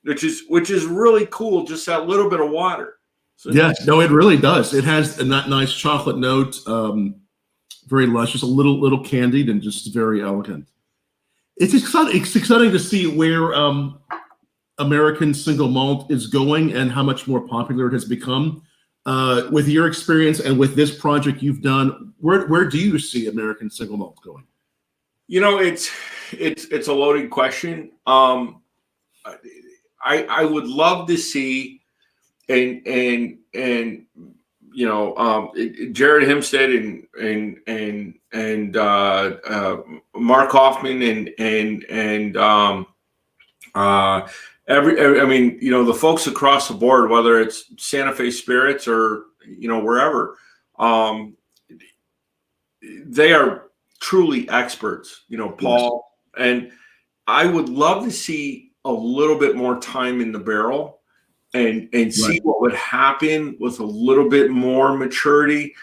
which is really cool. Just that little bit of water. So, yes, no, it really does. It has a nice chocolate note, very luscious, a little candied, and just very elegant. It's exciting to see where American Single Malt is going and how much more popular it has become. With your experience and with this project you've done, where do you see American Single Malt going? It's a loaded question. I would love to see and Jared Hempstead and Mark Hoffman and the folks across the board, whether it's Santa Fe Spirits or wherever, they are truly experts. Paul, and I would love to see a little bit more time in the barrel and see what would happen with a little bit more maturity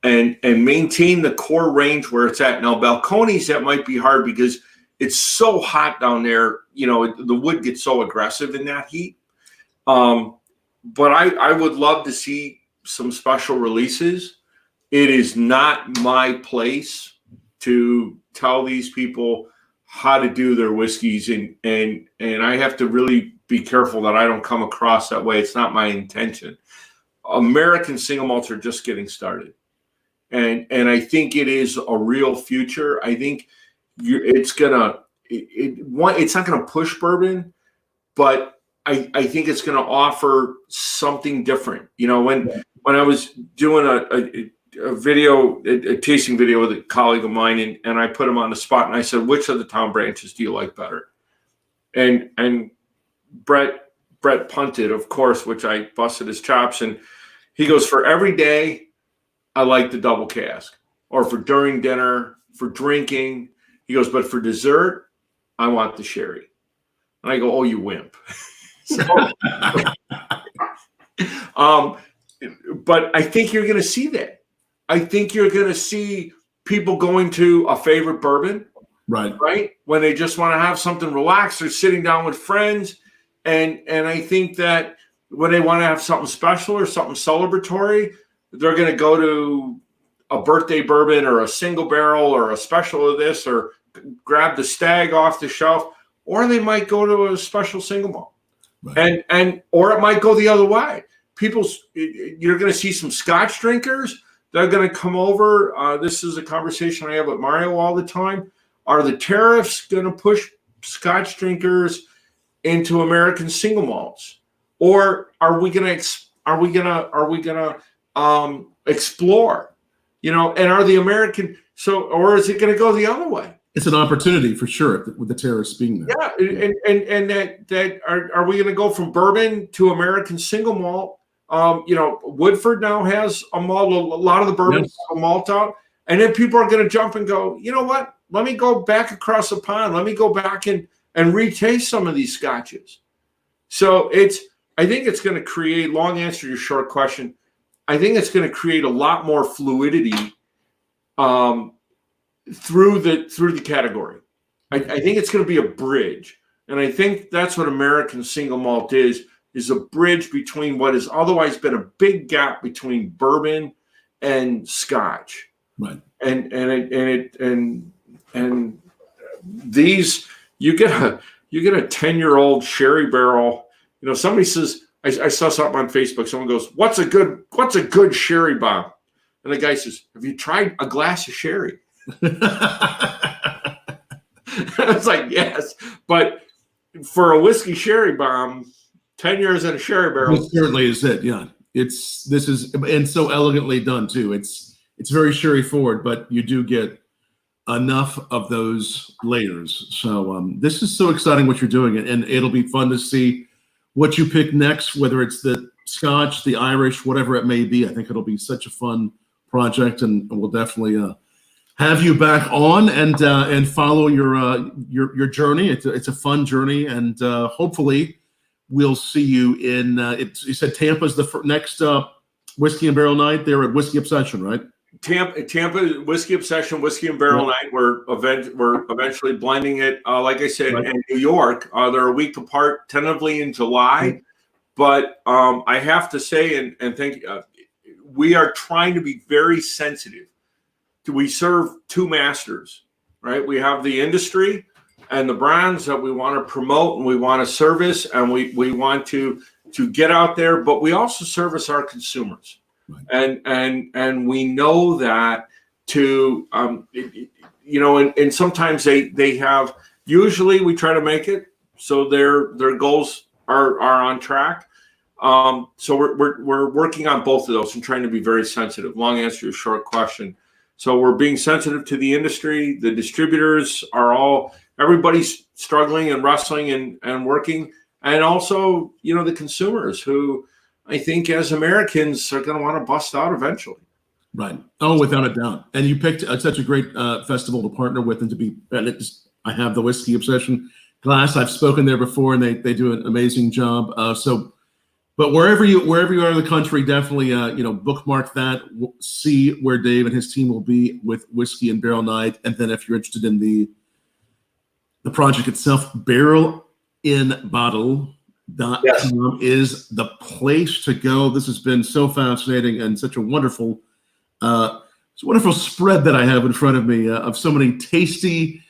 and maintain the core range where it's at. Now, Balcones, that might be hard because it's so hot down there. The wood gets so aggressive in that heat. But I would love to see some special releases. It is not my place to tell these people how to do their whiskeys, and I have to really be careful that I don't come across that way. It's not my intention. American Single Malts are just getting started, and I think it is a real future. I think it's not gonna push bourbon, but I think it's gonna offer something different. When I was doing a tasting video with a colleague of mine, and I put him on the spot, and I said, which of the town branches do you like better? And Brett punted, of course, which I busted his chops, and He goes, for every day, I like the double cask, or for during dinner, for drinking. He goes, but for dessert, I want the sherry. And I go, oh, you wimp. So, but I think you're going to see that. I think you're going to see people going to a favorite bourbon, right? When they just want to have something relaxed, they're sitting down with friends. And I think that when they want to have something special or something celebratory, they're going to go to a birthday bourbon or a single barrel or a special of this, or grab the Stag off the shelf, or they might go to a special single malt. Right. And or it might go the other way. You're going to see some Scotch drinkers. They're going to come over. This is a conversation I have with Mario all the time. Are the tariffs going to push Scotch drinkers into American single malts, or are we going to explore? You know, and are the American or is it going to go the other way? It's an opportunity for sure with the tariffs being there. Yeah, and that are we going to go from bourbon to American single malt? Woodford now has a malt. A lot of the bourbons have a malt out, and then people are going to jump and go, you know what? Let me go back across the pond. Let me go back and retaste some of these scotches. So I think it's going to create. Long answer to your short question. I think it's going to create a lot more fluidity through the category. I think it's going to be a bridge, and I think that's what American single malt is a bridge between what has otherwise been a big gap between bourbon and Scotch. Right. And these you get a 10-year-old sherry barrel. You know, somebody says, I saw something on Facebook. Someone goes, "What's a good sherry bomb?" And the guy says, "Have you tried a glass of sherry?" It's like, yes, but for a whiskey sherry bomb, 10 years in a sherry barrel. It certainly is it. Yeah, and so elegantly done too. It's very sherry forward, but you do get enough of those layers. So this is so exciting what you're doing, and it'll be fun to see what you pick next, whether it's the Scotch, the Irish, whatever it may be. I think it'll be such a fun project, and we'll definitely have you back on and follow your journey. It's a fun journey, and hopefully we'll see you in. You said Tampa's the next Whiskey and Barrel night there at Whiskey Obsession, right? Tampa Whiskey Obsession, Whiskey and Barrel night. We're eventually blending it. Like I said, in New York, they're a week apart, tentatively in July. But I have to say, and think, we are trying to be very sensitive. We serve two masters, right? We have the industry and the brands that we want to promote and we want to service, and we want to get out there, but we also service our consumers. Right. And we know that and sometimes they have, usually we try to make it so their goals are on track. So we're working on both of those and trying to be very sensitive. Long answer to your short question. So we're being sensitive to the industry. The distributors everybody's struggling and wrestling and working. And also, the consumers who I think as Americans are going to want to bust out eventually. Right. Oh, without a doubt. And you picked such a great festival to partner with and to be, I have the Whiskey Obsession glass. I've spoken there before, and they do an amazing job. But wherever you are in the country, definitely, bookmark that, see where Dave and his team will be with Whiskey and Barrel Night. And then if you're interested in the project itself, barrelinbottle.com is the place to go. This has been so fascinating and such a wonderful spread that I have in front of me of so many tasty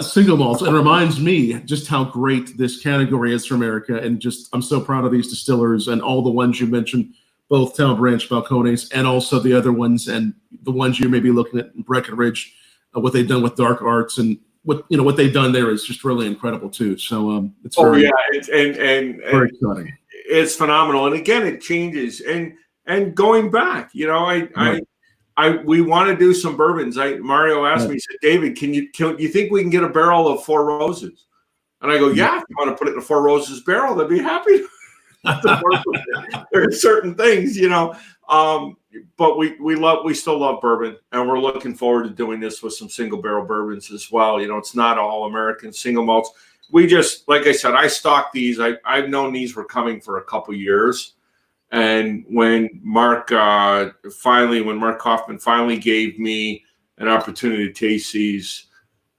single malts. It reminds me just how great this category is for America, and just I'm so proud of these distillers and all the ones you mentioned, both Town Branch, Balcones, and also the other ones, and the ones you may be looking at in Breckenridge, what they've done with Dark Arts, and what they've done there is just really incredible too. So it's very exciting. It's phenomenal, and again, it changes. And going back, we want to do some bourbons. Mario asked me, he said, "David, you think we can get a barrel of Four Roses?" And I go, "Yeah, if you want to put it in a Four Roses barrel, they'd be happy to work with it." There are certain things, But we still love bourbon, and we're looking forward to doing this with some single barrel bourbons as well. You know, it's not all American single malts. We just, like I said, I stock these. I've known these were coming for a couple years. And when Mark Kaufman finally gave me an opportunity to taste these,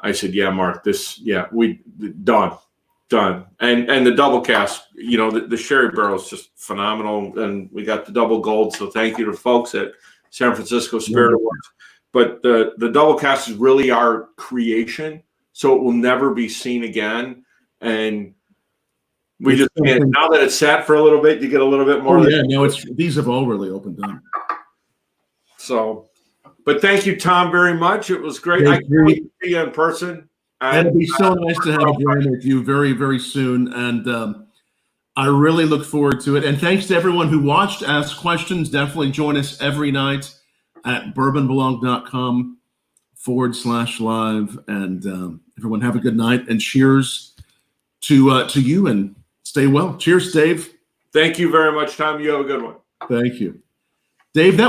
I said, yeah, Mark, we done. And the double cask, you know, the sherry barrel is just phenomenal. And we got the double gold. So thank you to folks at San Francisco Spirit Awards. But the double cask is really our creation. So it will never be seen again. And we just can't, now that it's sat for a little bit, you get a little bit more. Oh, yeah, no, these have all really opened up. So, but thank you, Tom, very much. It was great. I can't wait to see you in person. And it'd be so nice to have a join with you very, very soon. And I really look forward to it. And thanks to everyone who watched, asked questions. Definitely join us every night at bourbonblog.com/live. And everyone have a good night, and cheers to you, and stay well. Cheers, Dave. Thank you very much, Tom. You have a good one. Thank you. Dave, that was